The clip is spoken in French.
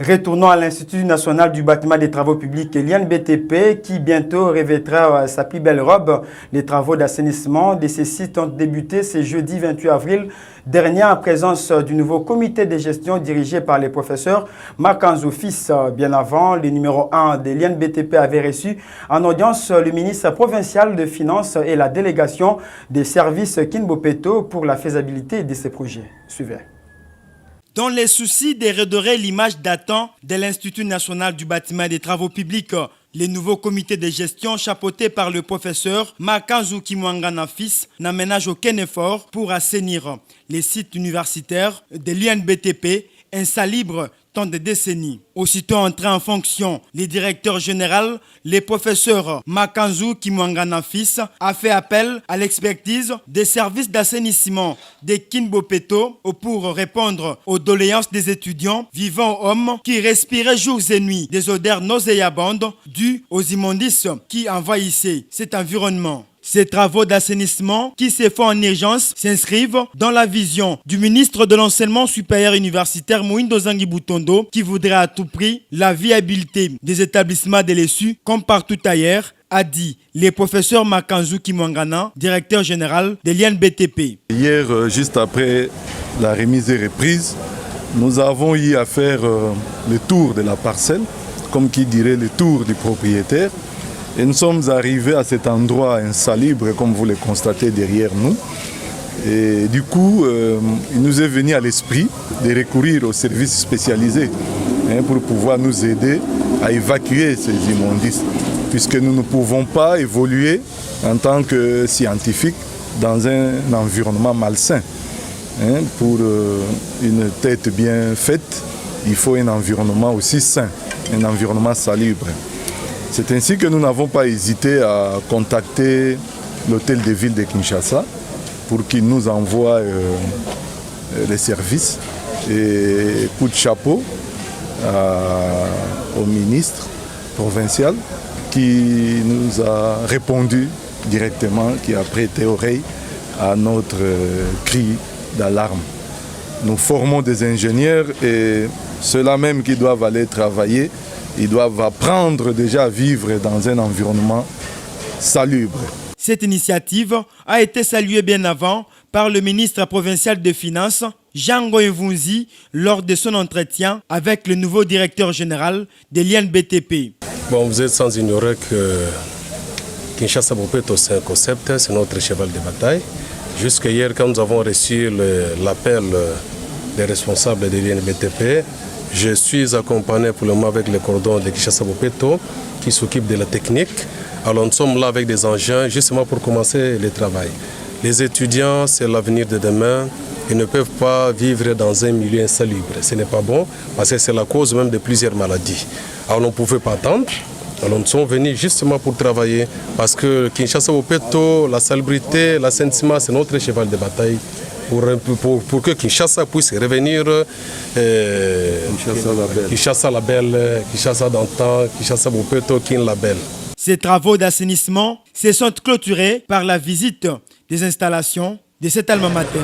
Retournons à l'Institut national du bâtiment des travaux publics, l'INBTP, qui bientôt revêtra sa plus belle robe. Les travaux d'assainissement de ces sites ont débuté ce jeudi 28 avril dernier en présence du nouveau comité de gestion dirigé par les professeurs Makanzou Fils. Bien avant, le numéro 1 de l'INBTP avait reçu en audience le ministre provincial de Finances et la délégation des services Kinbopeto pour la faisabilité de ces projets. Suivez. Dans les soucis de redorer l'image datant de l'Institut national du bâtiment et des travaux publics, le nouveau comité de gestion chapeauté par le professeur Makanzou Kimwangana Fils n'aménage aucun effort pour assainir les sites universitaires de l'INBTP insalubres tant de décennies. Aussitôt entré en fonction, le directeur général, le professeur Makanzou Kimwangana Fils, a fait appel à l'expertise des services d'assainissement de Kinbopeto pour répondre aux doléances des étudiants vivant hommes qui respiraient jours et nuits des odeurs nauséabondes dues aux immondices qui envahissaient cet environnement. Ces travaux d'assainissement qui se font en urgence s'inscrivent dans la vision du ministre de l'enseignement supérieur universitaire Moïndo Zangi Boutondo qui voudrait à tout prix la viabilité des établissements de l'ESU comme partout ailleurs, a dit le professeur Makanzou Kimwangana, directeur général de l'INBTP. Hier, juste après la remise et reprise, nous avons eu à faire le tour de la parcelle, comme qui dirait le tour du propriétaire. Et nous sommes arrivés à cet endroit insalubre, comme vous le constatez derrière nous. Et du coup, il nous est venu à l'esprit de recourir aux services spécialisés pour pouvoir nous aider à évacuer ces immondices, puisque nous ne pouvons pas évoluer en tant que scientifiques dans un environnement malsain. Pour une tête bien faite, il faut un environnement aussi sain, un environnement salubre. C'est ainsi que nous n'avons pas hésité à contacter l'hôtel de ville de Kinshasa pour qu'il nous envoie les services. Et coup de chapeau au ministre provincial qui nous a répondu directement, qui a prêté oreille à notre cri d'alarme. Nous formons des ingénieurs et ceux-là même qui doivent aller travailler, ils doivent apprendre déjà à vivre dans un environnement salubre. Cette initiative a été saluée bien avant par le ministre provincial des Finances, Jean Goyevunzi, lors de son entretien avec le nouveau directeur général de l'INBTP. Bon, vous êtes sans ignorer que Kinshasa Bopeto, c'est un concept, c'est notre cheval de bataille. Jusqu'à hier, quand nous avons reçu l'appel des responsables de l'INBTP, je suis accompagné pour le moment avec le cordon de Kinshasa Bopeto qui s'occupe de la technique. Alors nous sommes là avec des engins justement pour commencer le travail. Les étudiants, c'est l'avenir de demain. Ils ne peuvent pas vivre dans un milieu insalubre. Ce n'est pas bon parce que c'est la cause même de plusieurs maladies. Alors on ne pouvait pas attendre. Alors nous sommes venus justement pour travailler parce que Kinshasa Bopeto, la salubrité, l'assainissement, c'est notre cheval de bataille. Pour que Kinshasa puisse revenir, Kinshasa la belle, Kinshasa d'antan, Kinshasa Bopeto, Kin la belle. Ces travaux d'assainissement se sont clôturés par la visite des installations de cet alma mater.